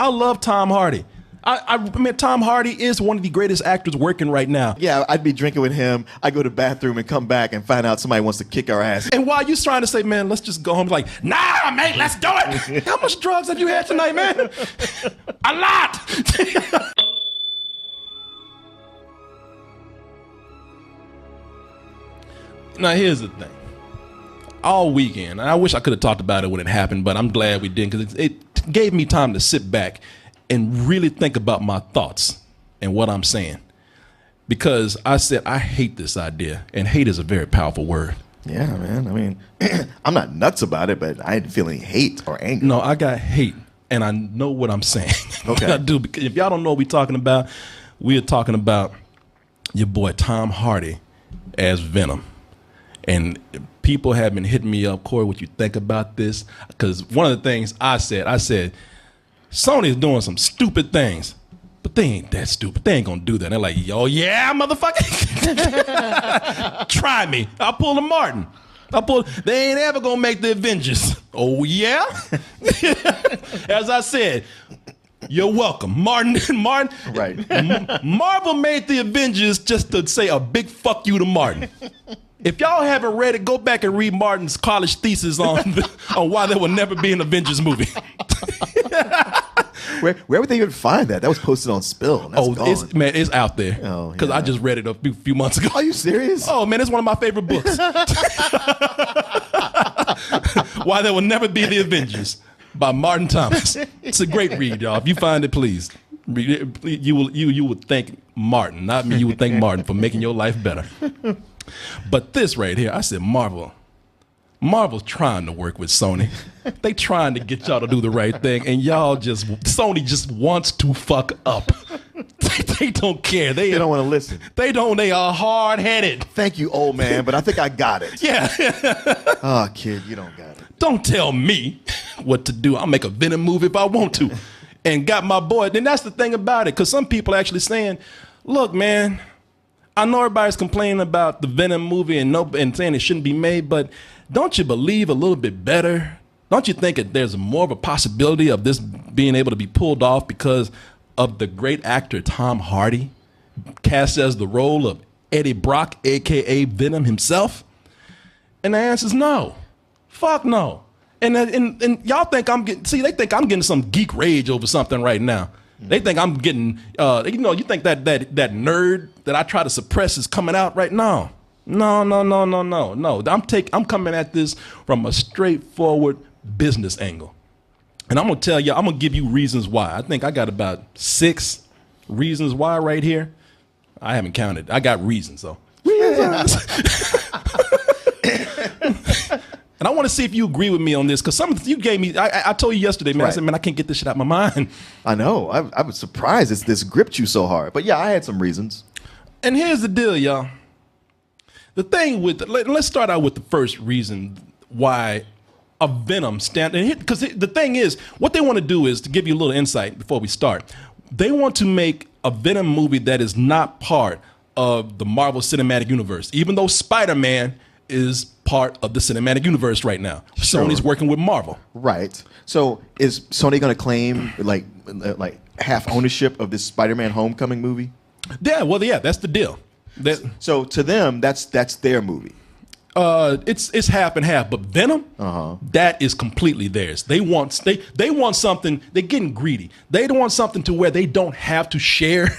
I love Tom Hardy. I mean, Tom Hardy is one of the greatest actors working right now. Yeah, I'd be drinking with him. I go to the bathroom and come back and find out somebody wants to kick our ass. And while you trying to say, man, let's just go home, like, nah, mate, let's do it. How much drugs have you had tonight, man? A lot. Now, here's the thing. All weekend, I wish I could have talked about it when it happened, but I'm glad we didn't, because it gave me time to sit back and really think about my thoughts and what I'm saying. Because I said, I hate this idea, and hate is a very powerful word. Yeah, man. I mean, I'm not nuts about it, but I didn't feel any hate or anger. No, I got hate, and I know what I'm saying. Okay. I do, because if y'all don't know what we're talking about, we are talking about your boy Tom Hardy as Venom. And people have been hitting me up, Corey, what you think about this? Because one of the things I said, Sony is doing some stupid things, but they ain't that stupid. They ain't gonna do that. And they're like, yo, yeah, motherfucker. Try me. I'll pull a Martin. They ain't ever gonna make the Avengers. Oh, yeah? As I said, you're welcome. Martin. Right. Marvel made the Avengers just to say a big fuck you to Martin. If y'all haven't read it, go back and read Martin's college thesis on why there will never be an Avengers movie. Where would they even find that? That was posted on Spill. That's it's out there. Oh, because yeah. I just read it a few months ago. Are you serious? Oh, man, it's one of my favorite books. Why There Will Never Be the Avengers by Martin Thomas. It's a great read, y'all. If you find it, please. Read it. You would thank Martin, not me. You would thank Martin for making your life better. But this right here, I said Marvel's trying to work with Sony. They trying to get y'all to do the right thing, and Sony just wants to fuck up. They don't care. They don't want to listen. They don't. They are hard-headed. Thank you, old man, but I think I got it. Yeah. Oh, kid, you don't got it. Don't tell me what to do. I'll make a Venom movie if I want to. And got my boy. Then that's the thing about it, because some people are actually saying, look, man, I know everybody's complaining about the Venom movie and saying it shouldn't be made, but don't you believe a little bit better? Don't you think that there's more of a possibility of this being able to be pulled off because of the great actor Tom Hardy, cast as the role of Eddie Brock, a.k.a. Venom himself? And the answer is no. Fuck no. And y'all think they think I'm getting some geek rage over something right now. They think I'm getting, you think that nerd that I try to suppress is coming out right now. No. I'm coming at this from a straightforward business angle. And I'm going to tell you, I'm going to give you reasons why. I think I got about 6 reasons why right here. I haven't counted. I got reasons, though. And I want to see if you agree with me on this, because you gave me, I told you yesterday, man, right. I said, man, I can't get this shit out of my mind. I know. I was surprised this gripped you so hard. But yeah, I had some reasons. And here's the deal, y'all. The thing let's start out with the first reason why a Venom because the thing is, what they want to do is, to give you a little insight before we start, they want to make a Venom movie that is not part of the Marvel Cinematic Universe, even though Spider-Man is part of the cinematic universe right now. Sure. Sony's working with Marvel. Right. So is Sony going to claim like half ownership of this Spider-Man Homecoming movie? Yeah, well, yeah, that's the deal. So to them, that's their movie. It's half and half, but Venom, that is completely theirs. They want something. They're getting greedy. They want something to where they don't have to share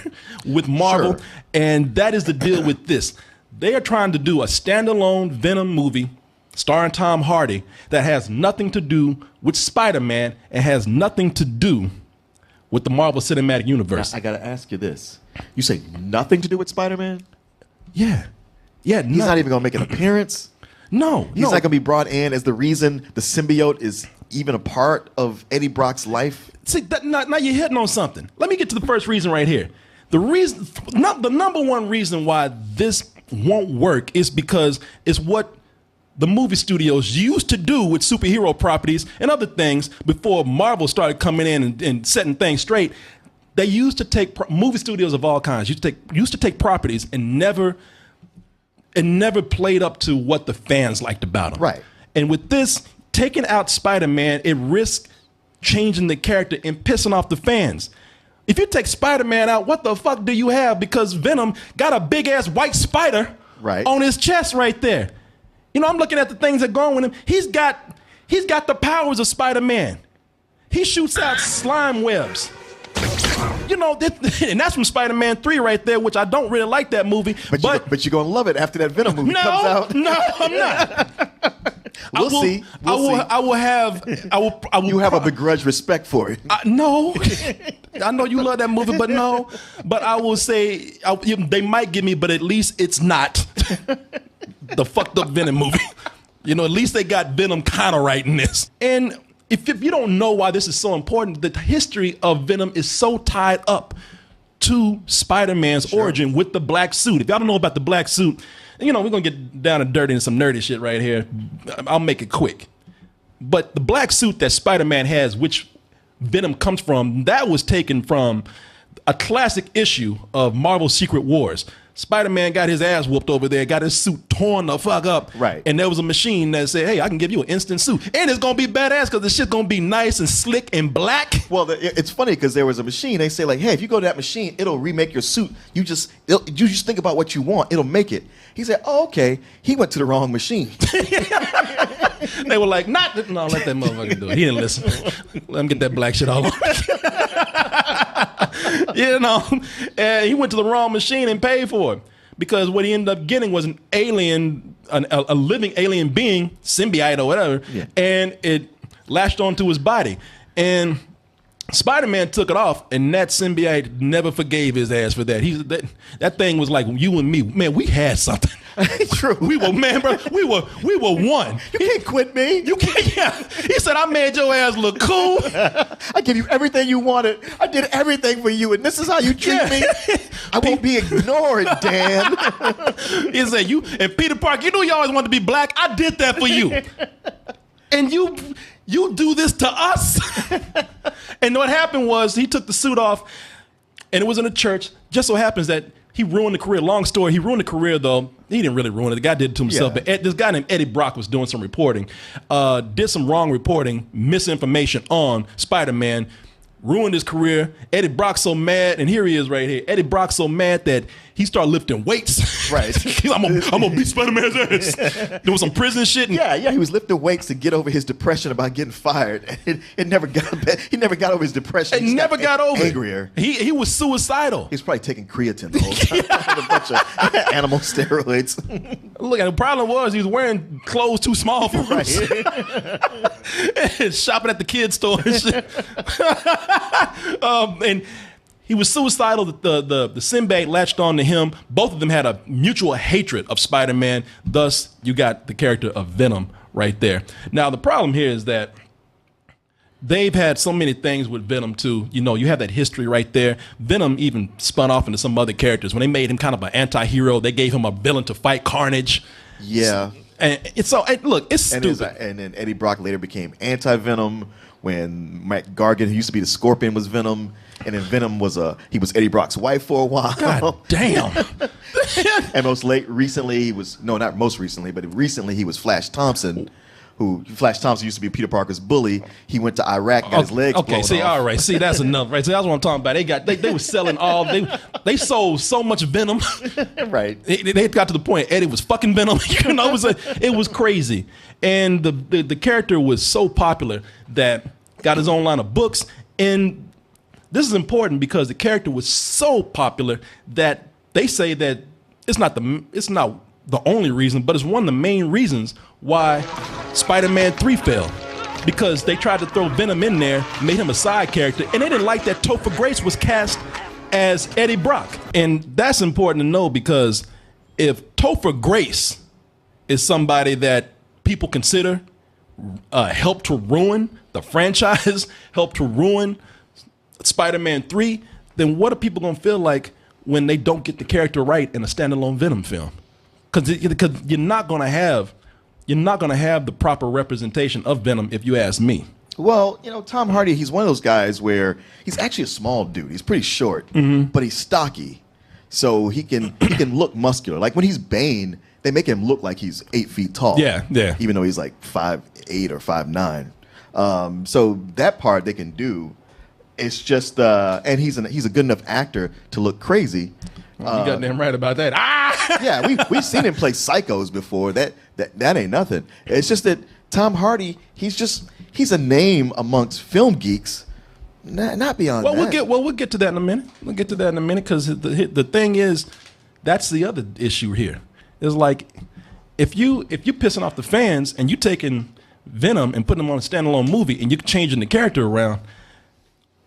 with Marvel, sure. And that is the deal with this. They are trying to do a standalone Venom movie starring Tom Hardy that has nothing to do with Spider-Man and has nothing to do with the Marvel Cinematic Universe. Now, I got to ask you this. You say nothing to do with Spider-Man? Yeah. Yeah. He's not even going to make an appearance? No. He's not going to be brought in as the reason the symbiote is even a part of Eddie Brock's life? See, now you're hitting on something. Let me get to the first reason right here. The number one reason why this won't work is because it's what the movie studios used to do with superhero properties and other things before Marvel started coming in and setting things straight. They used to take movie studios of all kinds used to take properties and never played up to what the fans liked about them. Right. And with this, taking out Spider-Man, it risks changing the character and pissing off the fans. If you take Spider-Man out, what the fuck do you have? Because Venom got a big-ass white spider on his chest right there. You know, I'm looking at the things that go on with him. He's got the powers of Spider-Man. He shoots out slime webs. You know, and that's from Spider-Man 3 right there, which I don't really like that movie. But you're going to love it after that Venom movie comes out. No, I'm not. We'll see. I will. You have a begrudged respect for it. No. I know you love that movie, but no. But I will say, they might give me, but at least it's not the fucked up Venom movie. You know, at least they got Venom kind of right in this. And if you don't know why this is so important, the history of Venom is so tied up to Spider-Man's origin with the black suit. If y'all don't know about the black suit, you know, we're going to get down and dirty and some nerdy shit right here. I'll make it quick. But the black suit that Spider-Man has, which Venom comes from, that was taken from a classic issue of Marvel Secret Wars. Spider-Man got his ass whooped over there, got his suit torn the fuck up. Right. And there was a machine that said, hey, I can give you an instant suit. And it's going to be badass because the shit's going to be nice and slick and black. Well, it's funny because there was a machine. They say, like, hey, if you go to that machine, it'll remake your suit. You just think about what you want. It'll make it. He said, oh, okay. He went to the wrong machine. They were like, no, let that motherfucker do it. He didn't listen. Let him get that black shit all over. You know, and he went to the wrong machine and paid for it because what he ended up getting was an alien, a living alien being, symbiote or whatever, and it latched onto his body. And Spider-Man took it off, and that symbiote never forgave his ass for that. That thing was like you and me, man. We had something. True. We were, man, bro. We were one. You can't quit me. You can't. Yeah. He said, "I made your ass look cool. I give you everything you wanted. I did everything for you, and this is how you treat me. I won't be ignored, Dan." He said, "You and Peter Parker. You know you always wanted to be black. I did that for you, and you do this to us." And what happened was he took the suit off, and it was in a church. Just so happens that he ruined the career. Long story, he ruined the career, though. He didn't really ruin it. The guy did it to himself. But this guy named Eddie Brock was doing some reporting, did some wrong reporting, misinformation on Spider-Man, ruined his career. Eddie Brock's so mad, and here he is right here. Eddie Brock's so mad that he started lifting weights. Right. I'm gonna beat Spider-Man's ass. There was some prison shit. And he was lifting weights to get over his depression about getting fired. It never got. He never got over his depression. He never got over it. Angrier. He was suicidal. He's probably taking creatine the whole time. A bunch of animal steroids. Look, and the problem was he was wearing clothes too small for him. Shopping at the kids' store and shit. And he was suicidal. The symbiote latched on to him. Both of them had a mutual hatred of Spider-Man. Thus, you got the character of Venom right there. Now, the problem here is that they've had so many things with Venom too. You know, you have that history right there. Venom even spun off into some other characters. When they made him kind of an anti-hero, they gave him a villain to fight Carnage. Yeah. And it's so, look, it's stupid. And then Eddie Brock later became anti-Venom when Matt Gargan, who used to be the Scorpion, was Venom. And then Venom was Eddie Brock's wife for a while. God damn. And recently he was Flash Thompson, who Flash Thompson used to be Peter Parker's bully. He went to Iraq, got his legs blown off. All right. See, that's enough, right? So that's what I'm talking about. They were selling they sold so much Venom. Right. They got to the point Eddie was fucking Venom. You know, it was crazy. And the character was so popular that got his own line of books. And this is important because the character was so popular that they say that it's not the only reason, but it's one of the main reasons why Spider-Man 3 failed. Because they tried to throw Venom in there, made him a side character, and they didn't like that Topher Grace was cast as Eddie Brock. And that's important to know because if Topher Grace is somebody that people consider helped to ruin the franchise, helped to ruin Spider-Man 3, then what are people going to feel like when they don't get the character right in a standalone Venom film? Because you're not going to have the proper representation of Venom, if you ask me. Well, you know, Tom Hardy, he's one of those guys where he's actually a small dude. He's pretty short, but he's stocky, so he can look muscular. Like when he's Bane, they make him look like he's 8 feet tall. Yeah. Even though he's like 5'8" or 5'9". So that part they can do. It's just, and he's a good enough actor to look crazy. You got damn right about that. Ah! Yeah, we've seen him play psychos before. That ain't nothing. It's just that Tom Hardy, he's a name amongst film geeks. Not beyond that. We'll get to that in a minute. We'll get to that in a minute because the thing is, that's the other issue here. It's like if you pissing off the fans and you taking Venom and putting him on a standalone movie and you're changing the character around,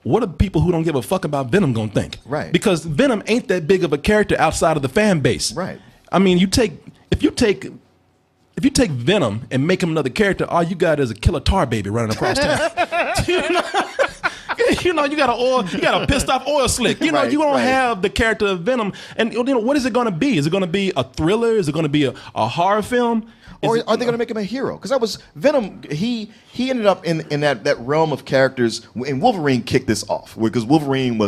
what are people who don't give a fuck about Venom gonna think? Right. Because Venom ain't that big of a character outside of the fan base. Right. I mean, if you take Venom and make him another character, all you got is a killer tar baby running across town. You know, you got a pissed off oil slick. You know, you don't have the character of Venom. And you know, what is it going to be? Is it going to be a thriller? Is it going to be a horror film? Or are they going to make him a hero? Because that was Venom. He ended up in that realm of characters. And Wolverine kicked this off because Wolverine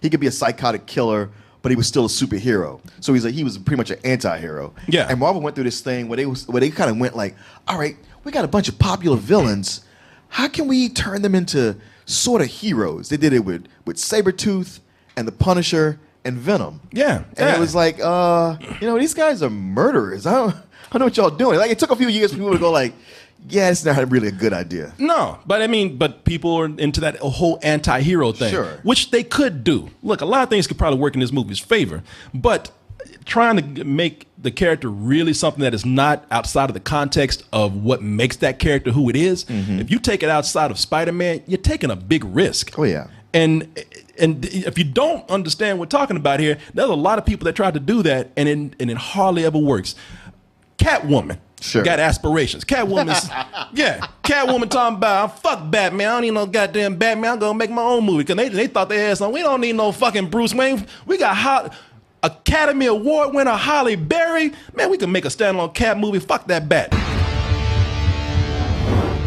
he could be a psychotic killer, but he was still a superhero. So he was pretty much an anti-hero. Yeah. And Marvel went through this thing where they kind of went like, all right, we got a bunch of popular villains. How can we turn them into sort of heroes? They did it with Sabretooth and the Punisher and Venom. Yeah. And it was like, these guys are murderers. I don't know what y'all doing. Like, it took a few years for people to go like, yeah, it's not really a good idea. No, but people are into that whole anti-hero thing. Sure. Which they could do. Look, a lot of things could probably work in this movie's favor, but trying to make the character really something that is not outside of the context of what makes that character who it is. Mm-hmm. If you take it outside of Spider-Man, you're taking a big risk. Oh, yeah. And if you don't understand what we're talking about here, there's a lot of people that tried to do that, and it hardly ever works. Catwoman. Sure. Got aspirations. Catwoman's, yeah. Catwoman talking about, fuck Batman. I don't need no goddamn Batman. I'm going to make my own movie. Because they thought they had something. We don't need no fucking Bruce Wayne. We got Academy Award winner Halle Berry. Man, we can make a standalone Cat movie. Fuck that bat.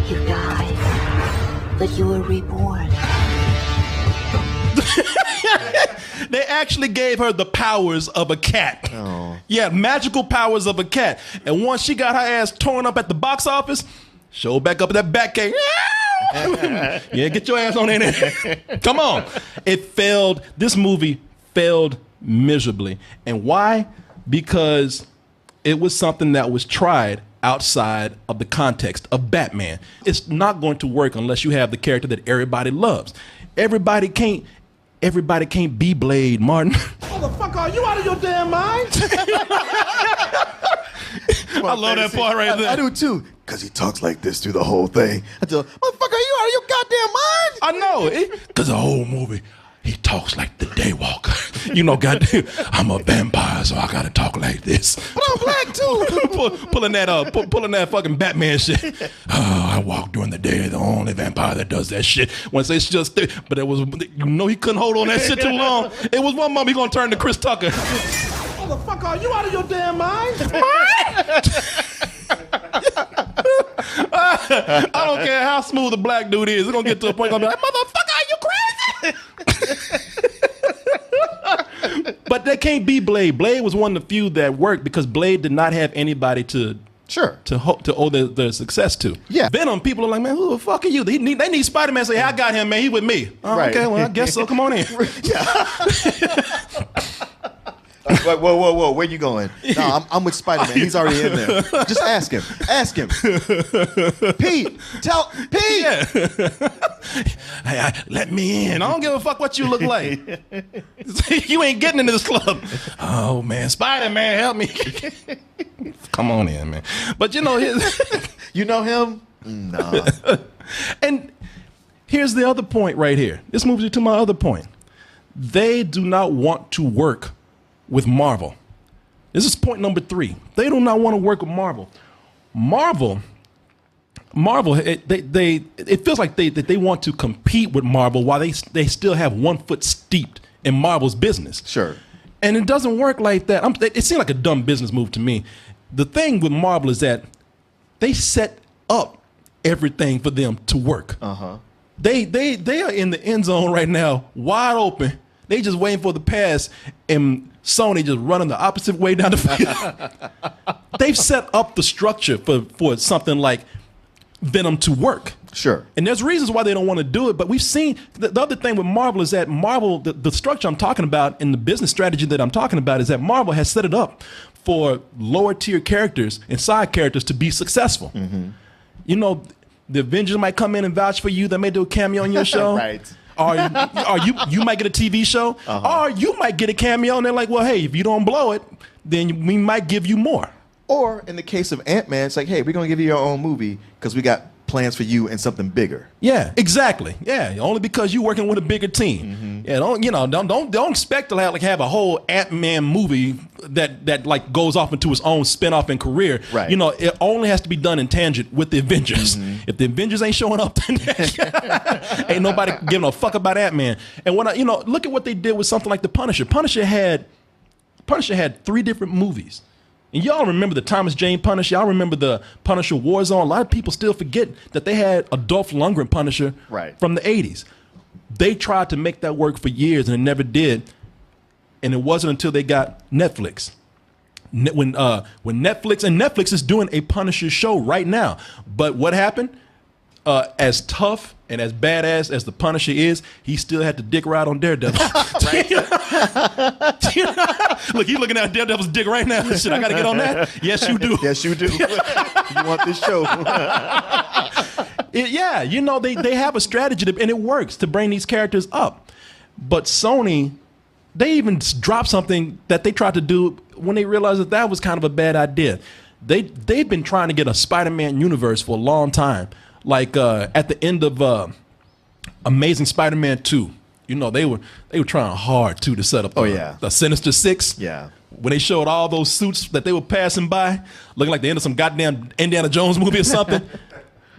You died, but you were reborn. They actually gave her the powers of a cat. Oh. Yeah, magical powers of a cat. And once she got her ass torn up at the box office, showed back up at that Batcave. Yeah, get your ass on in there. Come on. It failed. This movie failed miserably. And why? Because it was something that was tried outside of the context of Batman. It's not going to work unless you have the character that everybody loves. Everybody can't be Blade, Martin. Motherfucker, are you out of your damn mind? I love that part right there. I do too. Because he talks like this through the whole thing. I tell him, motherfucker, are you out of your goddamn mind? I know. Because the whole movie, he talks like the Daywalker. You know, goddamn, I'm a vampire, so I got to talk like this. But I'm black too. pulling that fucking Batman shit. Oh, I walk during the day. The only vampire that does that shit. Once it's just, but it was, he couldn't hold on that shit too long. It was one moment he gonna turn to Chris Tucker. Motherfucker, are you out of your damn mind? I don't care how smooth a black dude is. It's gonna get to a point gonna be like, motherfucker, are you crazy? But they can't be Blade. Blade was one of the few that worked because Blade did not have anybody to owe their success to. Yeah. Venom, people are like, man, who the fuck are you? They need Spider-Man to say, hey, I got him, man. He with me. Oh, right. Okay, well, I guess so. Come on in. Whoa, where you going? No, I'm with Spider-Man. He's already in there. Just ask him. Pete. Yeah. Hey, let me in. I don't give a fuck what you look like. You ain't getting into this club. Oh, man. Spider-Man, help me. Come on in, man. But you know, you know him? No. And here's the other point right here. This moves you to my other point. They do not want to work with Marvel. This is point number 3. They do not want to work with Marvel. Marvel, it feels like they want to compete with Marvel while they still have one foot steeped in Marvel's business. Sure. And it doesn't work like that. It seemed like a dumb business move to me. The thing with Marvel is that they set up everything for them to work. Uh-huh. They are in the end zone right now, wide open. They just waiting for the pass, and Sony just running the opposite way down the field. They've set up the structure for something like Venom to work. Sure. And there's reasons why they don't want to do it, but we've seen the other thing with Marvel is that Marvel, the structure I'm talking about and the business strategy that I'm talking about is that Marvel has set it up for lower tier characters and side characters to be successful. You know, the Avengers might come in and vouch for you. They may do a cameo on your show. Right. Or you might get a TV show, or you might get a cameo, and they're like, well, hey, if you don't blow it, then we might give you more. Or in the case of Ant-Man, it's like, hey, we're going to give you your own movie because we got plans for you and something bigger. Yeah, exactly. Yeah, only because you're working with a bigger team. Yeah, don't expect to have a whole Ant-Man movie that like goes off into its own spinoff and career. Right. You know, it only has to be done in tangent with the Avengers. If the Avengers ain't showing up, then ain't nobody giving a fuck about Ant-Man. And when look at what they did with something like the Punisher. Punisher had 3 different movies. And y'all remember the Thomas Jane Punisher. Y'all remember the Punisher Warzone. A lot of people still forget that they had a Dolph Lundgren Punisher from the 80s. They tried to make that work for years and it never did. And it wasn't until they got Netflix. When Netflix is doing a Punisher show right now. But what happened? As tough and as badass as the Punisher is, he still had to dick ride on Daredevil. Look, he's looking at Daredevil's dick right now. Shit, I got to get on that? Yes, you do. Yes, you do. You want this show. Yeah, they have a strategy, and it works to bring these characters up. But Sony, they even dropped something that they tried to do when they realized that was kind of a bad idea. They've been trying to get a Spider-Man universe for a long time. Like at the end of Amazing Spider-Man 2, they were trying hard to set up the Sinister Six. Yeah. When they showed all those suits that they were passing by, looking like the end of some goddamn Indiana Jones movie or something.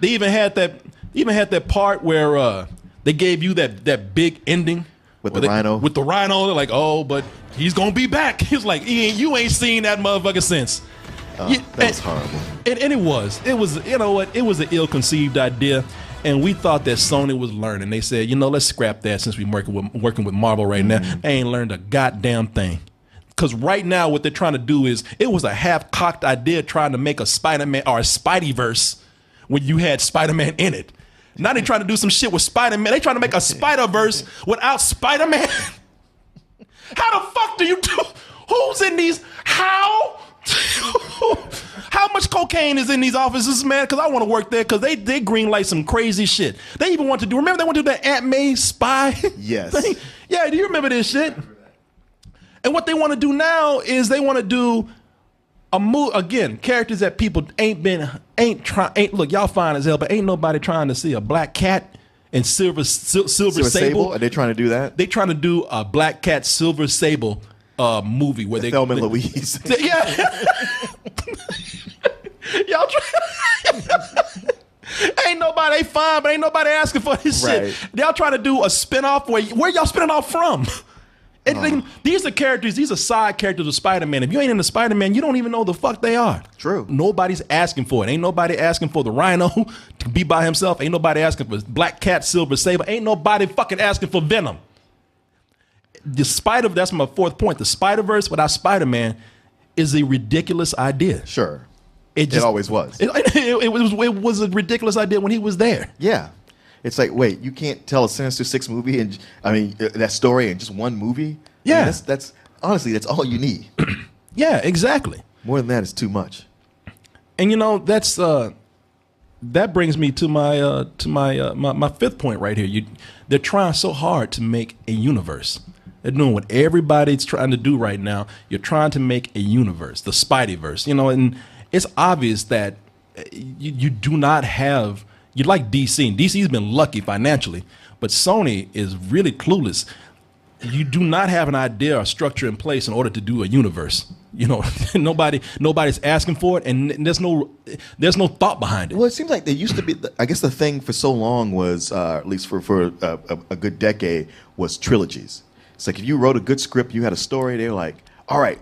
They even had that part where they gave you that big ending with the rhino. With the rhino, they're like, oh, but he's gonna be back. He's like, you ain't seen that motherfucker since. That was horrible. And it was, it was an ill-conceived idea, and we thought that Sony was learning. They said, let's scrap that since we're working with Marvel right now. They ain't learned a goddamn thing. Because right now what they're trying to do is, it was a half-cocked idea trying to make a Spider-Man or a Spideyverse when you had Spider-Man in it. Now they're trying to do some shit with Spider-Man. They trying to make a Spider-Verse without Spider-Man. How the fuck do you do? Who's in these? How? How much cocaine is in these offices, man? Because I want to work there because they greenlight some crazy shit. They even want to do, remember they want to do that Aunt May spy Yes. thing? Yeah, do you remember this shit? And what they want to do now is they want to do a move, again, characters that people look, y'all fine as hell, but ain't nobody trying to see a black cat and Silver Sable. Are they trying to do that? They trying to do a Black Cat Silver Sable movie where they Thelma and Louise. Yeah. Y'all ain't nobody fine, but ain't nobody asking for this shit. Y'all trying to do a spinoff where y'all spinning off from? These are characters, these are side characters of Spider-Man. If you ain't into Spider-Man, you don't even know the fuck they are. True. Nobody's asking for it. Ain't nobody asking for the Rhino to be by himself. Ain't nobody asking for Black Cat, Silver Sable. Ain't nobody fucking asking for Venom. That's my fourth point. The Spider-Verse without Spider-Man is a ridiculous idea. Sure. It always was. It was a ridiculous idea when he was there. Yeah. It's like, wait, you can't tell a Sinister Six movie and that story in just one movie? Yeah. I mean, that's honestly, that's all you need. Yeah, exactly. More than that is too much. And that's that brings me to my fifth point right here. They're trying so hard to make a universe. They're doing what everybody's trying to do right now. You're trying to make a universe, the Spideyverse. And it's obvious that you do not have. You like DC, and DC's been lucky financially, but Sony is really clueless. You do not have an idea or structure in place in order to do a universe. Nobody's asking for it, and there's no thought behind it. Well, it seems like there used to be. I guess the thing for so long was, at least for a good decade, was trilogies. It's like if you wrote a good script, you had a story. They were like, all right,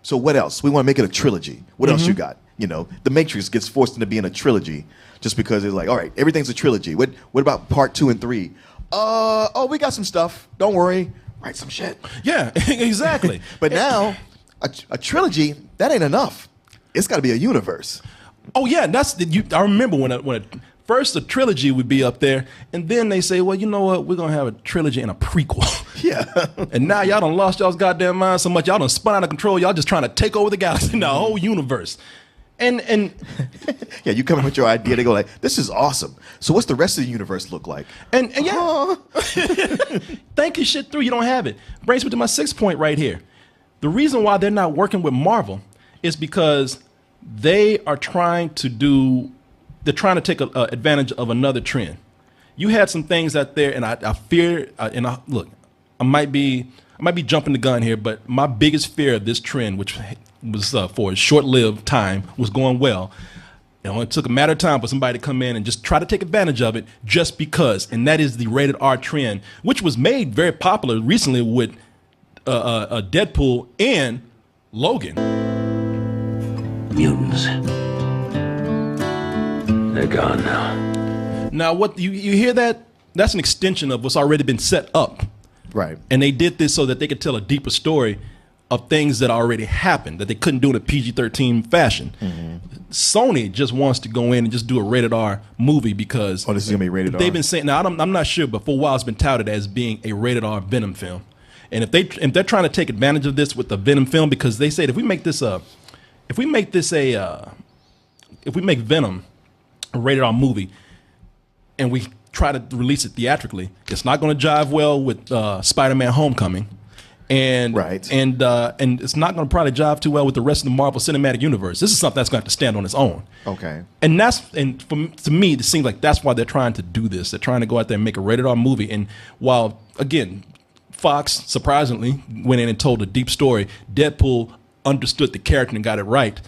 so what else? We want to make it a trilogy. What else you got? The Matrix gets forced into being a trilogy just because it's like, all right, everything's a trilogy. What about part 2 and 3? We got some stuff. Don't worry. Write some shit. Yeah, exactly. But now, a trilogy, that ain't enough. It's got to be a universe. Oh yeah, I remember when first a trilogy would be up there, and then they say, well, you know what? We're going to have a trilogy and a prequel. Yeah. And now y'all done lost y'all's goddamn mind so much. Y'all done spun out of control. Y'all just trying to take over the galaxy, the whole universe. And yeah, you come in with your idea, they go like, this is awesome. So what's the rest of the universe look like? And yeah, think your shit through. You don't have it. Brings me to my 6th point right here. The reason why they're not working with Marvel is because they are trying to take advantage of another trend. You had some things out there, and I fear, look, I might be jumping the gun here, but my biggest fear of this trend, which was for a short-lived time, was going well. It only took a matter of time for somebody to come in and just try to take advantage of it just because, and that is the rated R trend, which was made very popular recently with Deadpool and Logan. Mutants. They're gone now. Now, what you hear that? That's an extension of what's already been set up. Right. And they did this so that they could tell a deeper story of things that already happened that they couldn't do in a PG-13 fashion. Mm-hmm. Sony just wants to go in and just do a rated R movie because this is gonna be rated R. They've been saying, now I'm not sure, but for a while it's been touted as being a rated R Venom film. And if they're trying to take advantage of this with the Venom film, because they said if we make Venom a rated R movie and we try to release it theatrically, it's not going to jive well with Spider-Man Homecoming. And right. and it's not going to probably jive too well with the rest of the Marvel Cinematic Universe. This is something that's going to have to stand on its own. Okay. And to me, it seems like that's why they're trying to do this. They're trying to go out there and make a rated R movie. And while, again, Fox surprisingly went in and told a deep story, Deadpool understood the character and got it right.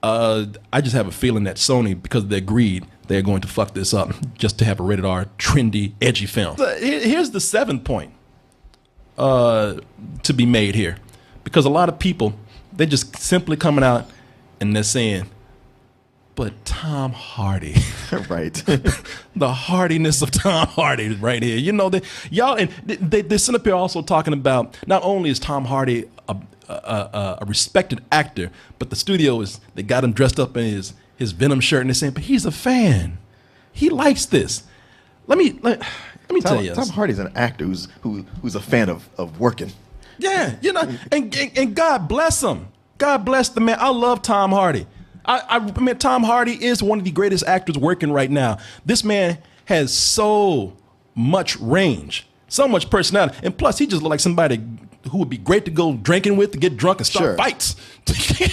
I just have a feeling that Sony, because of their greed, they're going to fuck this up just to have a rated R, trendy, edgy film. Here's the 7th point to be made here, because a lot of people, they're just simply coming out and they're saying, but Tom Hardy. Right. The hardiness of Tom Hardy right here. You know, they're sitting up here also talking about, not only is Tom Hardy a respected actor, but the studio they got him dressed up in his Venom shirt, and they're saying, but he's a fan. He likes this. Let me tell you. Tom Hardy's an actor who's a fan of working. Yeah, you know, and God bless him. God bless the man. I love Tom Hardy. I mean, Tom Hardy is one of the greatest actors working right now. This man has so much range, so much personality, and plus he just looked like somebody who would be great to go drinking with, to get drunk and start fights.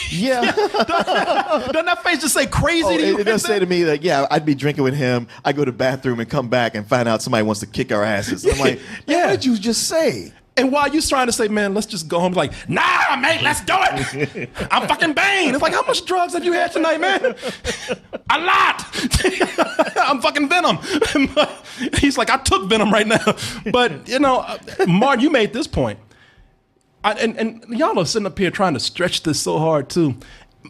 Yeah. Doesn't that face just say crazy to you? It does say to me that, yeah, I'd be drinking with him. I go to the bathroom and come back and find out somebody wants to kick our asses. I'm like, yeah. What did you just say? And while you're trying to say, man, let's just go home, like, nah, mate, let's do it. I'm fucking Bane. It's like, how much drugs have you had tonight, man? A lot. I'm fucking Venom. He's like, I took Venom right now. But, you know, Martin, you made this point. And y'all are sitting up here trying to stretch this so hard, too.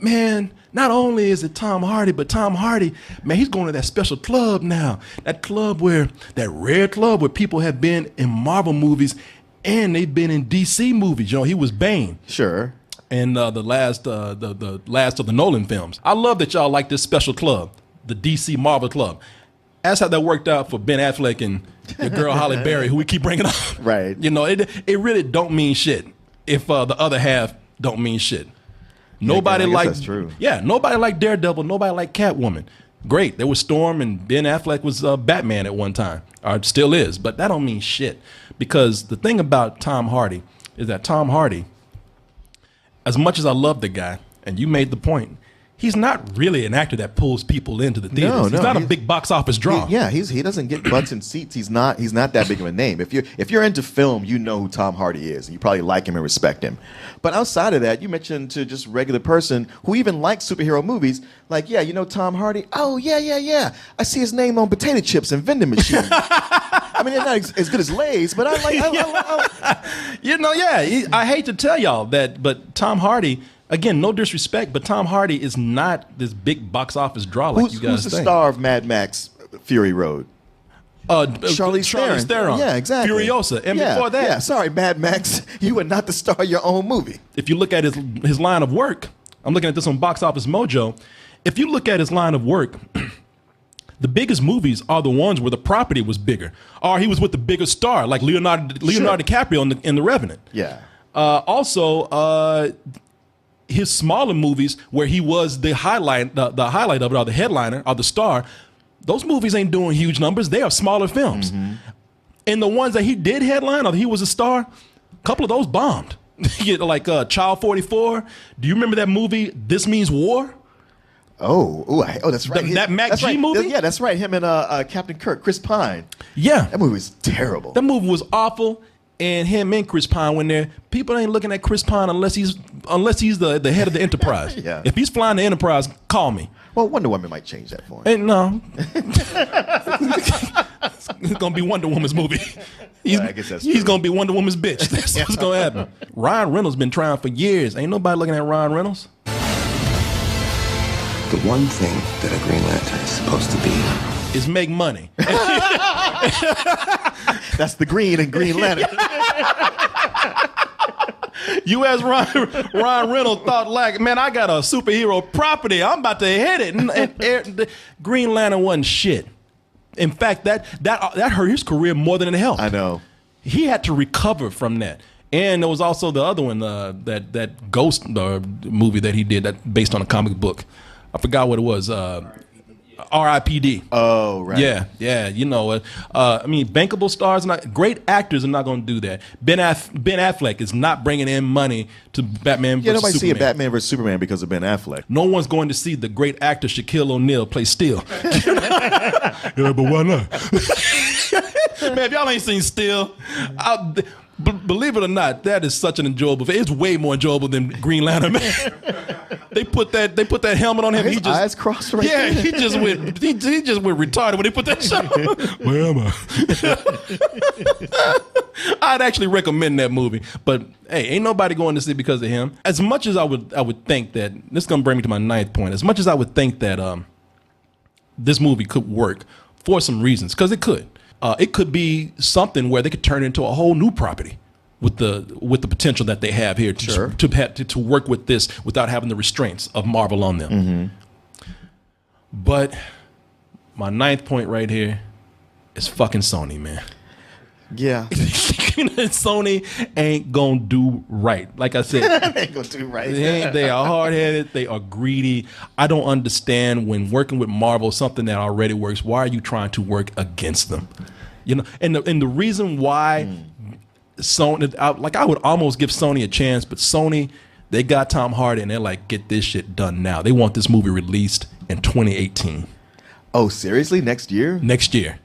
Man, not only is it Tom Hardy, but Tom Hardy, man, he's going to that special club now. That rare club where people have been in Marvel movies and they've been in DC movies. You know, he was Bane. Sure. And the last of the Nolan films. I love that y'all like this special club, the DC Marvel Club. That's how that worked out for Ben Affleck and your girl Halle Berry, who we keep bringing up. Right. You know, it really don't mean shit if the other half don't mean shit. Nobody liked. That's true. Yeah, nobody liked Daredevil. Nobody liked Catwoman. Great, there was Storm and Ben Affleck was Batman at one time, or still is. But that don't mean shit, because the thing about Tom Hardy is that Tom Hardy, as much as I love the guy, and you made the point, he's not really an actor that pulls people into the theaters. He's not a big box office draw. He doesn't get butts in seats. He's not that big of a name. If you're into film, you know who Tom Hardy is, and you probably like him and respect him. But outside of that, you mentioned to just regular person who even likes superhero movies, like, yeah, you know Tom Hardy? Oh, yeah. I see his name on potato chips and vending machines. I mean, they're not as good as Lay's, but I like. You know, yeah. I hate to tell y'all that, but Tom Hardy. Again, no disrespect, but Tom Hardy is not this big box office draw like you guys think. Who's the star of Mad Max Fury Road? Charlize Theron. Yeah, exactly. Furiosa. And before that. Yeah, sorry, Mad Max. You are not the star of your own movie. If you look at his line of work, I'm looking at this on Box Office Mojo. If you look at his line of work, the biggest movies are the ones where the property was bigger, or he was with the bigger star, like Leonardo DiCaprio in The Revenant. Yeah. Also, his smaller movies where he was the highlight of it, or the headliner, or the star, those movies ain't doing huge numbers. They are smaller films. And the ones that he did headline, or he was a star, a couple of those bombed. Like Child 44. Do you remember that movie, This Means War? Oh, that's right. That Mac G movie? Yeah, that's right. Him and Captain Kirk, Chris Pine. Yeah. That movie was terrible. That movie was awful. And him and Chris Pine went there. People ain't looking at Chris Pine unless he's the head of the Enterprise. Yeah. If he's flying the Enterprise, call me. Well, Wonder Woman might change that for him. And no. It's going to be Wonder Woman's movie. I guess that's he's true. going to be Wonder Woman's bitch. That's what's going to happen. Ryan Reynolds been trying for years. Ain't nobody looking at Ryan Reynolds. The one thing that a Green Lantern is supposed to be Is make money. That's the green and Green Lantern. You as Ryan Reynolds thought, like, man, I got a superhero property. I'm about to hit it. And Green Lantern wasn't shit. In fact, that hurt his career more than it helped. I know. He had to recover from that. And there was also the other one, that Ghost movie that he did that based on a comic book. I forgot what it was. R.I.P.D. Oh, right. Yeah. You know it. I mean, bankable stars, great actors are not going to do that. Ben Affleck is not bringing in money to Batman versus Nobody see a Superman. Batman versus Superman because of Ben Affleck. No one's going to see the great actor Shaquille O'Neal play Steel. Yeah, but why not? Man, if y'all ain't seen Steel, believe it or not, that is such an enjoyable. It's way more enjoyable than Green Lantern, man. They put that helmet on him. His He just eyes crossed right yeah, there. he just went retarded when they put that shit on. Where am I? I'd actually recommend that movie, but hey, ain't nobody going to see it because of him. As much as I would think that this is gonna bring me to my ninth point. As much as I would think that this movie could work for some reasons, because it could. It could be something where they could turn it into a whole new property with the potential that they have here to work with this without having the restraints of Marvel on them. But my ninth point right here is fucking Sony, man. Yeah. Sony ain't gonna do right. Like I said, They ain't gonna do right. they are hard-headed. They are greedy. I don't understand when working with Marvel, something that already works, why are you trying to work against them? You know, and the reason why Sony, I would almost give Sony a chance, but Sony, they got Tom Hardy and they're like, get this shit done now. They want this movie released in 2018. Oh, seriously? Next year? Next year.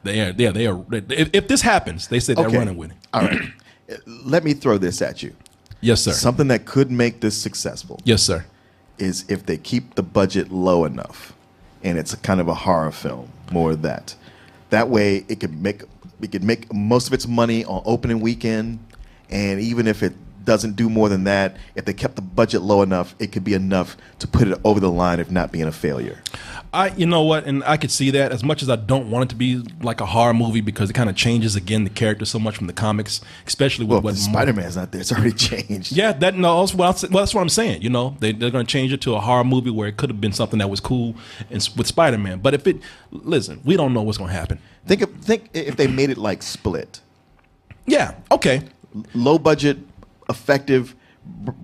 They are. If this happens, they say they're running with it. All right. Let me throw this at you. Yes, sir. Something that could make this successful Yes, sir. is if they keep the budget low enough and it's a kind of a horror film, more of that. That way it could make most of its money on opening weekend, and even if it doesn't do more than that, if they kept the budget low enough, it could be enough to put it over the line of not being a failure. You know what, and I could see that. As much as I don't want it to be like a horror movie because it kind of changes again the character so much from the comics, especially with what Spider-Man's not there; it's already changed. Yeah, that's what I'm saying. You know, they're going to change it to a horror movie where it could have been something that was cool with Spider-Man. But listen, we don't know what's going to happen. Think if they made it like Split. Yeah. Okay. Low budget, effective,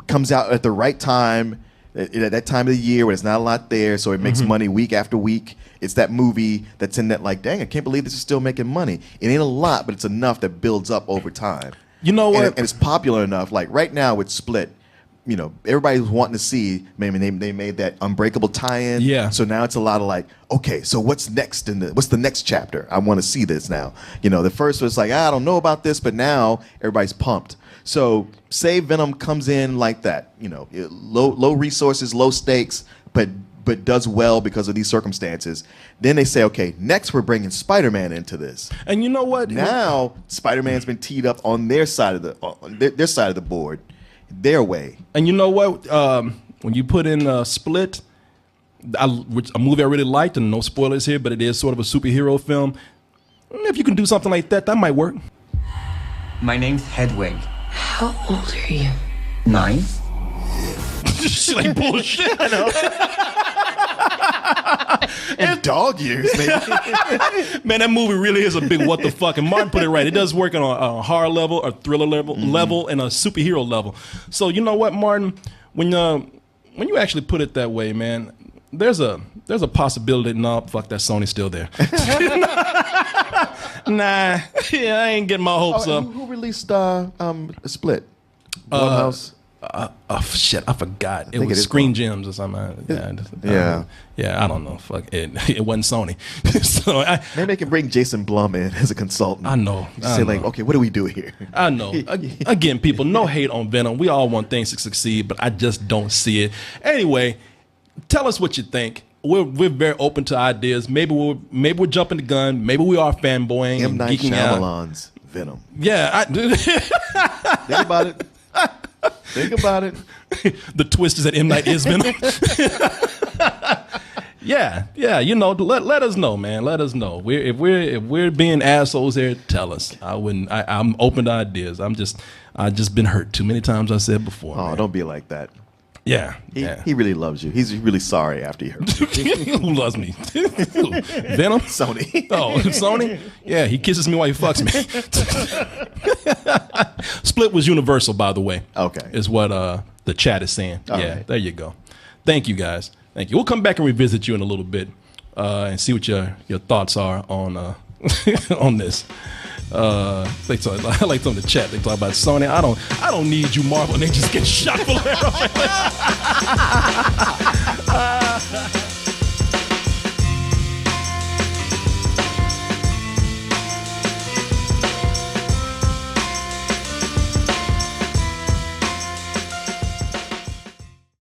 comes out at the right time. At that time of the year when it's not a lot there, so it makes money week after week. It's that movie that's in that, like, dang, I can't believe this is still making money. It ain't a lot, but it's enough that builds up over time. You know what? And it's popular enough. Like right now with Split, you know, everybody's wanting to see. Maybe they made that Unbreakable tie-in. Yeah. So now it's a lot of like, okay, so what's next what's the next chapter? I want to see this now. You know, the first was like, I don't know about this, but now everybody's pumped. So say Venom comes in like that, you know, low resources, low stakes, but does well because of these circumstances. Then they say, okay, next we're bringing Spider-Man into this. And you know what? Now Spider-Man's been teed up on their side of their side of the board, their way. And you know what? When you put in Split, a movie I really liked, and no spoilers here, but it is sort of a superhero film. If you can do something like that, that might work. My name's Hedwig. How old are you? 9. She's like bullshit. I know. And dog years, maybe. Man, that movie really is a big what the fuck. And Martin put it right. It does work on a horror level, a thriller level, and a superhero level. So you know what, Martin? When you actually put it that way, man, there's a possibility. No, fuck that, Sony's still there. Nah, yeah, I ain't getting my hopes up. Who released Split? Blumhouse? Shit, I forgot. It was Screen Gems or something. Yeah, I don't know. Fuck it. It wasn't Sony. So maybe they can bring Jason Blum in as a consultant. I know. Say like, okay, what do we do here? I know. Again, people, no hate on Venom. We all want things to succeed, but I just don't see it. Anyway, tell us what you think. We're very open to ideas. Maybe we're jumping the gun. Maybe we are fanboying M. and Night geeking out. Shyamalan's Venom. Yeah, Think about it. Think about it. The twist is that M. Night is Venom. Yeah. You know, let us know, man. Let us know. If we're being assholes here, tell us. I'm open to ideas. I've just been hurt too many times. I said before. Oh, man. don't be like that. Yeah, He really loves you. He's really sorry after he hurt you. Who loves me? Venom? Sony. Oh, Sony? Yeah, he kisses me while he fucks me. Split was universal, by the way. Okay. Is what the chat is saying. All yeah, right. There you go. Thank you, guys. Thank you. We'll come back and revisit you in a little bit and see what your thoughts are on on this. I like some of the chat. They talk about Sony. I don't need you, Marvel. And they just get shot for